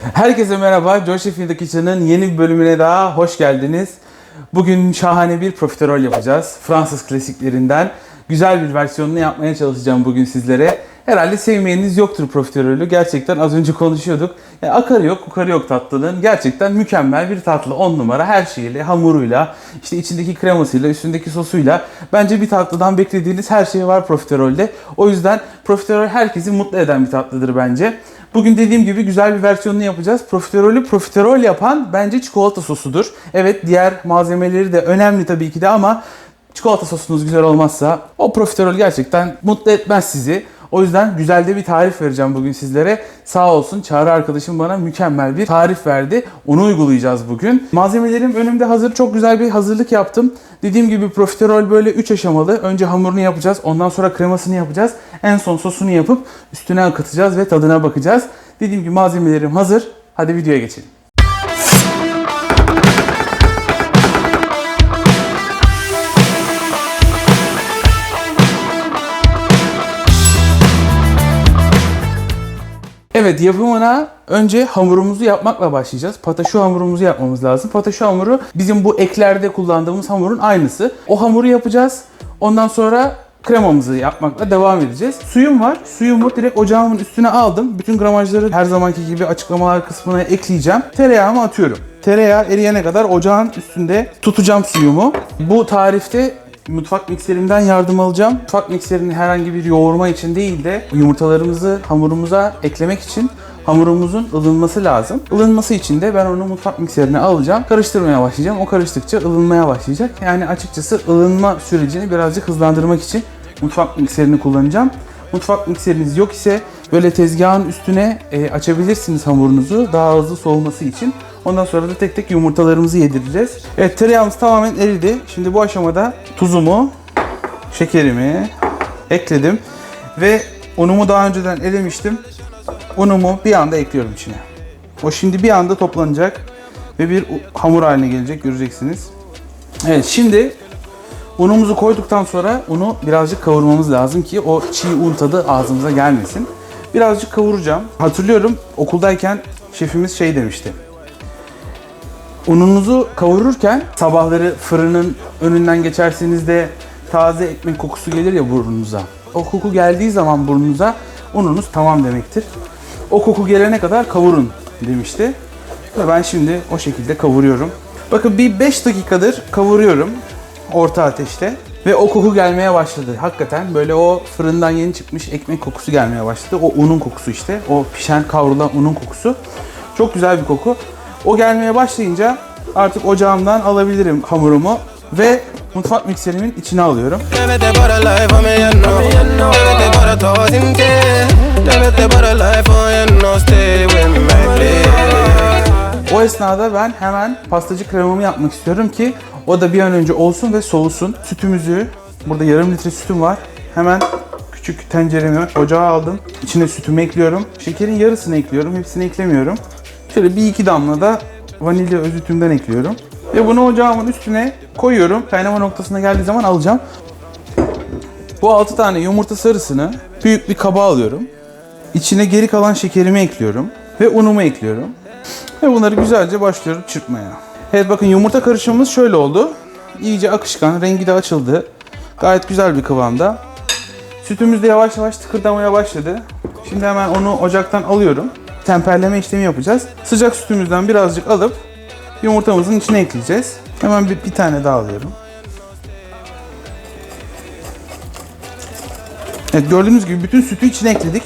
Herkese merhaba. Joy Chef in the Kitchen'ın yeni bir bölümüne daha hoş geldiniz. Bugün şahane bir profiterol yapacağız. Fransız klasiklerinden güzel bir versiyonunu yapmaya çalışacağım bugün sizlere. Herhalde sevmeyeniniz yoktur profiterolü. Gerçekten az önce konuşuyorduk. Akarı yok, kukarı yok tatlının. Gerçekten mükemmel bir tatlı. 10 numara her şeyiyle, hamuruyla, işte içindeki kremasıyla, üstündeki sosuyla. Bence bir tatlıdan beklediğiniz her şey var profiterolde. O yüzden profiterol herkesi mutlu eden bir tatlıdır bence. Bugün dediğim gibi güzel bir versiyonunu yapacağız. Profiterolü profiterol yapan bence çikolata sosudur. Evet, diğer malzemeleri de önemli tabii ki de ama çikolata sosunuz güzel olmazsa o profiterol gerçekten mutlu etmez sizi. O yüzden güzel de bir tarif vereceğim bugün sizlere. Sağ olsun Çağrı arkadaşım bana mükemmel bir tarif verdi. Onu uygulayacağız bugün. Malzemelerim önümde hazır. Çok güzel bir hazırlık yaptım. Dediğim gibi profiterol böyle 3 aşamalı. Önce hamurunu yapacağız. Ondan sonra kremasını yapacağız. En son sosunu yapıp üstüne akıtacağız ve tadına bakacağız. Dediğim gibi malzemelerim hazır. Hadi videoya geçelim. Evet, yapımına önce hamurumuzu yapmakla başlayacağız. Pataşu hamurumuzu yapmamız lazım. Pataşu hamuru bizim bu eklerde kullandığımız hamurun aynısı. O hamuru yapacağız. Ondan sonra kremamızı yapmakla devam edeceğiz. Suyum var. Suyumu direkt ocağımın üstüne aldım. Bütün gramajları her zamanki gibi açıklamalar kısmına ekleyeceğim. Tereyağımı atıyorum. Tereyağı eriyene kadar ocağın üstünde tutacağım suyumu. Bu tarifte mutfak mikserimden yardım alacağım. Mutfak mikserini herhangi bir yoğurma için değil de yumurtalarımızı hamurumuza eklemek için hamurumuzun ılınması lazım. Ilınması için de ben onu mutfak mikserine alacağım. Karıştırmaya başlayacağım. O karıştıkça ılınmaya başlayacak. Yani açıkçası ılınma sürecini birazcık hızlandırmak için mutfak mikserini kullanacağım. Mutfak mikseriniz yok ise böyle tezgahın üstüne açabilirsiniz hamurunuzu daha hızlı soğuması için. Ondan sonra da tek tek yumurtalarımızı yedireceğiz. Evet, tereyağımız tamamen eridi. Şimdi bu aşamada tuzumu, şekerimi ekledim. Ve unumu daha önceden elemiştim. Unumu bir anda ekliyorum içine. O şimdi bir anda toplanacak ve bir hamur haline gelecek, göreceksiniz. Evet, şimdi unumuzu koyduktan sonra unu birazcık kavurmamız lazım ki o çiğ un tadı ağzımıza gelmesin. Birazcık kavuracağım. Hatırlıyorum, okuldayken şefimiz şey demişti. Ununuzu kavururken sabahları fırının önünden geçerseniz de taze ekmek kokusu gelir ya burnunuza. O koku geldiği zaman burnunuza ununuz tamam demektir. O koku gelene kadar kavurun demişti. Ve ben şimdi o şekilde kavuruyorum. Bakın bir 5 dakikadır kavuruyorum orta ateşte. Ve o koku gelmeye başladı. Hakikaten böyle o fırından yeni çıkmış ekmek kokusu gelmeye başladı. O unun kokusu işte. O pişen kavrulan unun kokusu. Çok güzel bir koku. O gelmeye başlayınca artık ocağımdan alabilirim hamurumu ve mutfak mikserimin içine alıyorum. O esnada ben hemen pastacı kremamı yapmak istiyorum ki o da bir an önce olsun ve soğusun. Sütümüzü, burada yarım litre sütüm var. Hemen küçük tenceremi ocağa aldım. İçine sütümü ekliyorum. Şekerin yarısını ekliyorum, hepsini eklemiyorum. Şöyle bir iki damla da vanilya özütümden ekliyorum. Ve bunu ocağımın üstüne koyuyorum. Kaynama noktasına geldiği zaman alacağım. Bu 6 tane yumurta sarısını büyük bir kaba alıyorum. İçine geri kalan şekerimi ekliyorum. Ve unumu ekliyorum. Ve bunları güzelce başlıyorum çırpmaya. Evet, bakın yumurta karışımımız şöyle oldu. İyice akışkan, rengi de açıldı. Gayet güzel bir kıvamda. Sütümüz de yavaş yavaş tıkırdamaya başladı. Şimdi hemen onu ocaktan alıyorum. Temperleme işlemi yapacağız. Sıcak sütümüzden birazcık alıp yumurtamızın içine ekleyeceğiz. Hemen bir tane daha alıyorum. Evet, gördüğünüz gibi bütün sütü içine ekledik.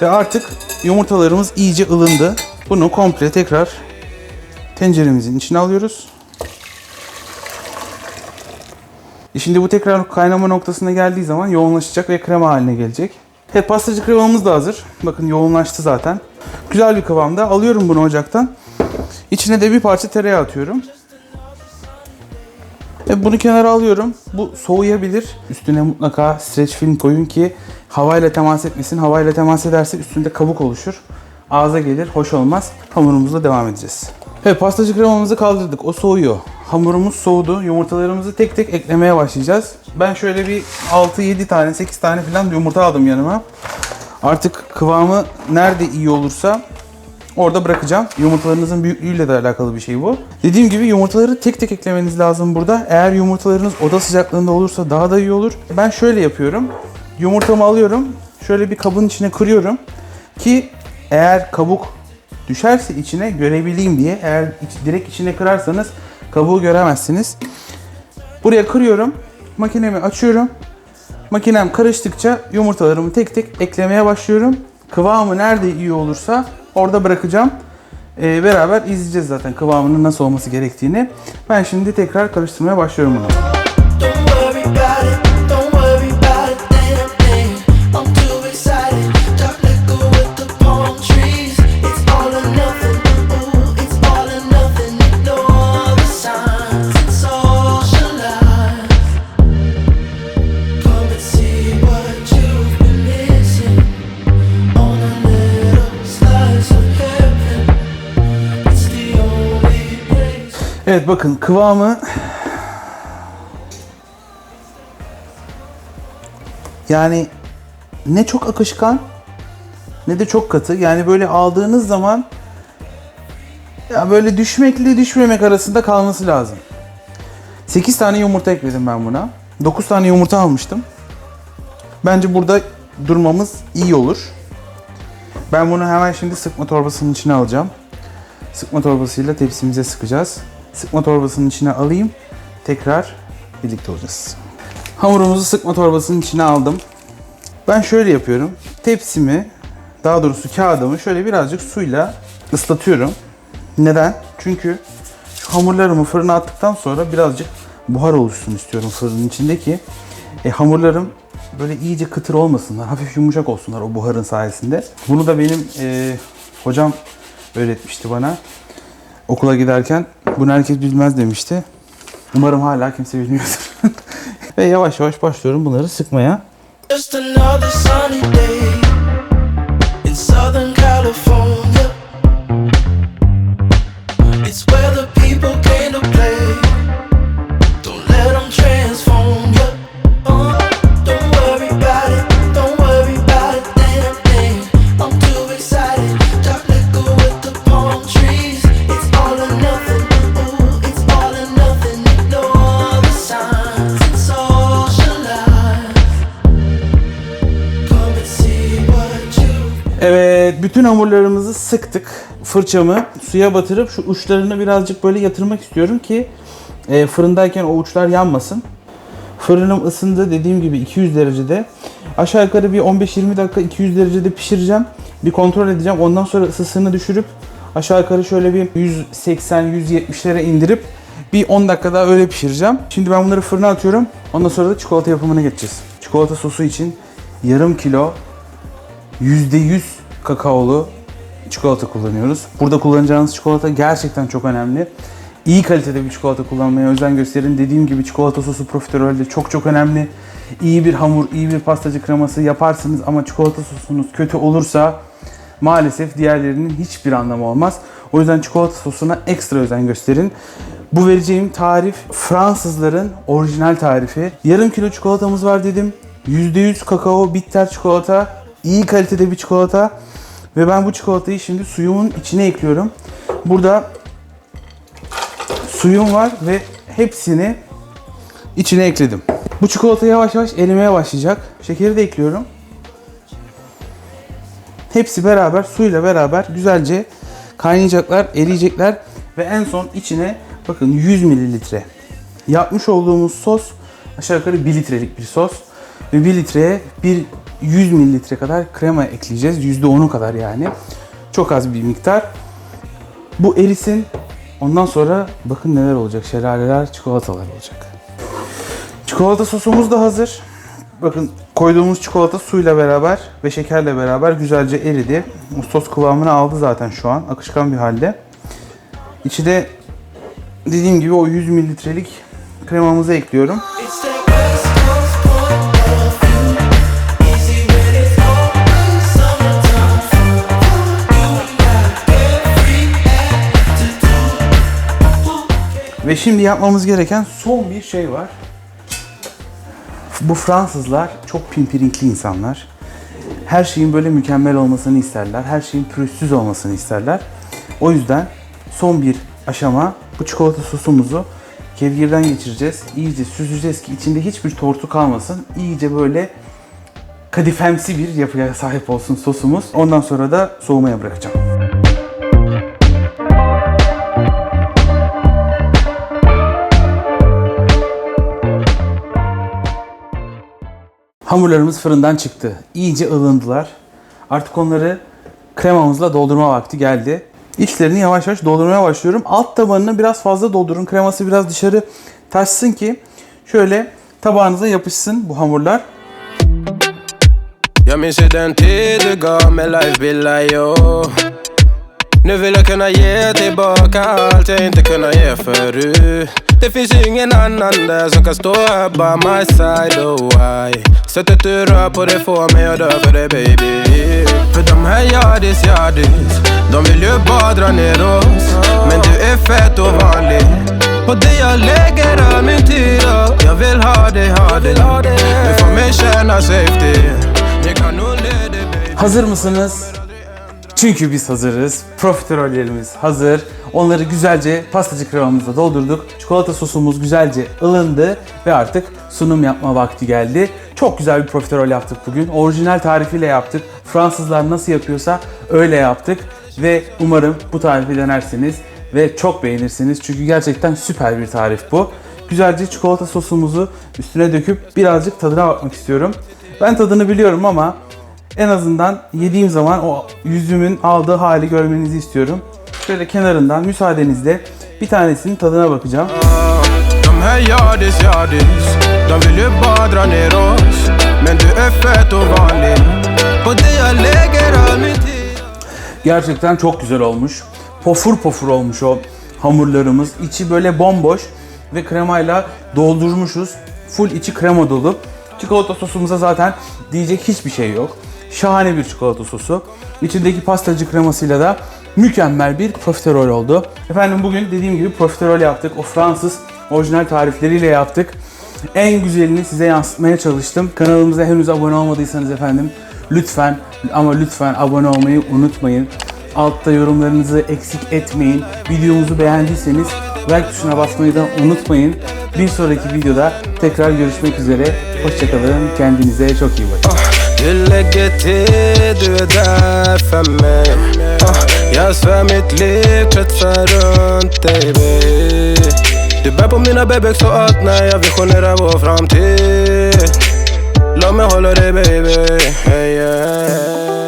Ve artık yumurtalarımız iyice ılındı. Bunu komple tekrar tenceremizin içine alıyoruz. Şimdi bu tekrar kaynama noktasına geldiği zaman yoğunlaşacak ve krema haline gelecek. Evet, pastacı kremamız da hazır. Bakın yoğunlaştı zaten. Güzel bir kıvamda. Alıyorum bunu ocaktan. İçine de bir parça tereyağı atıyorum. Ve bunu kenara alıyorum. Bu soğuyabilir. Üstüne mutlaka streç film koyun ki havayla temas etmesin. Havayla temas ederse üstünde kabuk oluşur. Ağza gelir, hoş olmaz. Hamurumuzla devam edeceğiz. Evet, pastacı kremamızı kaldırdık. O soğuyor. Hamurumuz soğudu. Yumurtalarımızı tek tek eklemeye başlayacağız. Ben şöyle bir 6-7 tane, 8 tane falan yumurta aldım yanıma. Artık kıvamı nerede iyi olursa Orada bırakacağım. Yumurtalarınızın büyüklüğüyle de alakalı bir şey bu. Dediğim gibi yumurtaları tek tek eklemeniz lazım burada. Eğer yumurtalarınız oda sıcaklığında olursa daha da iyi olur. Ben şöyle yapıyorum. Yumurtamı alıyorum. Şöyle bir kabın içine kırıyorum. Ki eğer kabuk düşerse içine görebileyim diye. Eğer direkt içine kırarsanız kabuğu göremezsiniz. Buraya kırıyorum. Makinemi açıyorum. Makinem karıştıkça yumurtalarımı tek tek eklemeye başlıyorum. Kıvamı nerede iyi olursa orada bırakacağım. Beraber izleyeceğiz zaten kıvamının nasıl olması gerektiğini. Ben şimdi tekrar karıştırmaya başlıyorum bunu. Evet bakın kıvamı yani ne çok akışkan ne de çok katı. Yani böyle aldığınız zaman ya böyle düşmekle düşmemek arasında kalması lazım. 8 tane yumurta ekledim ben buna. 9 tane yumurta almıştım. Bence burada durmamız iyi olur. Ben bunu hemen şimdi sıkma torbasının içine alacağım. Sıkma torbasıyla tepsimize sıkacağız. Sıkma torbasının içine alayım. Tekrar birlikte olacağız. Hamurumuzu sıkma torbasının içine aldım. Ben şöyle yapıyorum. Tepsimi, daha doğrusu kağıdımı şöyle birazcık suyla ıslatıyorum. Neden? Çünkü şu hamurlarımı fırına attıktan sonra birazcık buhar oluşsun istiyorum fırının içindeki. Hamurlarım böyle iyice kıtır olmasınlar, hafif yumuşak olsunlar o buharın sayesinde. Bunu da benim hocam öğretmişti bana. Okula giderken bunu herkes bilmez demişti. Umarım hala kimse bilmiyordur. Ve yavaş yavaş başlıyorum bunları sıkmaya. Just another sunny day in Southern California. It's where the people came to play. Don't let them transform you. Don't worry about it. Don't worry about a damn thing. I'm too excited. Dark liquor with the palm trees. It's all or nothing. Ooh, it's all or nothing. Ignore the signs and socialize. Come and see what you. Evet, bütün hamurlarımızı sıktık. Fırçamı suya batırıp şu uçlarını birazcık böyle yatırmak istiyorum ki fırındayken o uçlar yanmasın. Fırınım ısındı, dediğim gibi 200 derecede. Aşağı yukarı bir 15-20 dakika 200 derecede pişireceğim. Bir kontrol edeceğim. Ondan sonra ısısını düşürüp aşağı yukarı şöyle bir 180-170'lere indirip bir 10 dakika daha öyle pişireceğim. Şimdi ben bunları fırına atıyorum. Ondan sonra da çikolata yapımına geçeceğiz. Çikolata sosu için yarım kilo %100 kakaolu çikolata kullanıyoruz. Burada kullanacağınız çikolata gerçekten çok önemli. İyi kalitede bir çikolata kullanmaya özen gösterin. Dediğim gibi çikolata sosu profiterol de çok önemli. İyi bir hamur, iyi bir pastacı kreması yaparsınız ama çikolata sosunuz kötü olursa maalesef diğerlerinin hiçbir anlamı olmaz. O yüzden çikolata sosuna ekstra özen gösterin. Bu vereceğim tarif Fransızların orijinal tarifi. Yarım kilo çikolatamız var dedim. %100 kakao bitter çikolata. İyi kalitede bir çikolata. Ve ben bu çikolatayı şimdi suyumun içine ekliyorum. Burada suyum var ve hepsini içine ekledim. Bu çikolata yavaş yavaş erimeye başlayacak. Şekeri de ekliyorum. Hepsi beraber suyla beraber güzelce kaynayacaklar, eriyecekler ve en son içine bakın 100 mililitre yapmış olduğumuz sos aşağı yukarı 1 litrelik bir sos ve 1 litreye 100 mililitre kadar krema ekleyeceğiz. %10'u kadar yani. Çok az bir miktar. Bu erisin. Ondan sonra bakın neler olacak. Şelaleler, çikolatalar olacak. Çikolata sosumuz da hazır. Bakın koyduğumuz çikolata suyla beraber ve şekerle beraber güzelce eridi. O sos kıvamını aldı zaten şu an. Akışkan bir halde. İçi de dediğim gibi o 100 mililitrelik kremamızı ekliyorum. Ve şimdi yapmamız gereken son bir şey var. Bu Fransızlar çok pimpirinkli insanlar. her şeyin böyle mükemmel olmasını isterler. Her şeyin pürüzsüz olmasını isterler. O yüzden son bir aşama, bu çikolata sosumuzu kevgirden geçireceğiz. İyice süzeceğiz ki içinde hiçbir tortu kalmasın. İyice böyle kadifemsi bir yapıya sahip olsun sosumuz. Ondan sonra da soğumaya bırakacağım. Hamurlarımız fırından çıktı. İyice ılındılar. Artık onları kremamızla doldurma vakti geldi. İçlerini yavaş yavaş doldurmaya başlıyorum. Alt tabanını biraz fazla doldurun. Kreması biraz dışarı taşsın ki şöyle tabağınıza yapışsın bu hamurlar. Jag minns ju den tid du gav mig life billar yo. Nu vill jag kunna ge tillbaka allt jag inte kunnat ge förut. Det finns ingen annan där som kan stå här by my side, oh why. Sättet du rör på det får mig att dö för dig baby. För de här yardis, de vill ju bara dra ner oss. Men du är fett och vanlig. På det jag lägger all min tid, jag vill ha dig. Du får mig känna safety. Jag kan nog leda dig baby. Hazır mısınız? Çünkü biz hazırız. Profiterollerimiz hazır. Onları güzelce pastacı kremamızla doldurduk. Çikolata sosumuz güzelce ılındı ve artık sunum yapma vakti geldi. Çok güzel bir profiterol yaptık bugün. Orijinal tarifiyle yaptık. Fransızlar nasıl yapıyorsa öyle yaptık. Ve umarım bu tarifi denersiniz ve çok beğenirsiniz. Çünkü gerçekten süper bir tarif bu. Güzelce çikolata sosumuzu üstüne döküp birazcık tadına bakmak istiyorum. Ben tadını biliyorum ama en azından yediğim zaman o yüzümün aldığı hali görmenizi istiyorum. Şöyle kenarından müsaadenizle bir tanesinin tadına bakacağım. De här yardis, de vill ju bara dra ner oss. Men du är fett och vanlig. På det jag lägger all min tid. Gerçekten çok güzel olmuş. Pofur pofur olmuş o hamurlarımız. İçi böyle bomboş ve kremayla doldurmuşuz. Full içi krema dolu. Çikolata sosumuza zaten diyecek hiçbir şey yok. Şahane bir çikolata sosu. İçindeki pastacı kremasıyla da mükemmel bir profiterol oldu. Efendim bugün dediğim gibi profiterol yaptık. O Fransız orijinal tarifleriyle yaptık. En güzelini size yansıtmaya çalıştım. Kanalımıza henüz abone olmadıysanız efendim lütfen ama lütfen abone olmayı unutmayın. Altta yorumlarınızı eksik etmeyin. Videomuzu beğendiyseniz like tuşuna basmayı da unutmayın. Bir sonraki videoda tekrar görüşmek üzere. Hoşçakalın. Kendinize çok iyi bakın. Du lägger till, du är där för mig. Jag svär mitt liv kretsar runt dig baby. Du bär på mina bebek så att när jag visionerar vår framtid. Låt mig hålla dig baby, hey, yeah.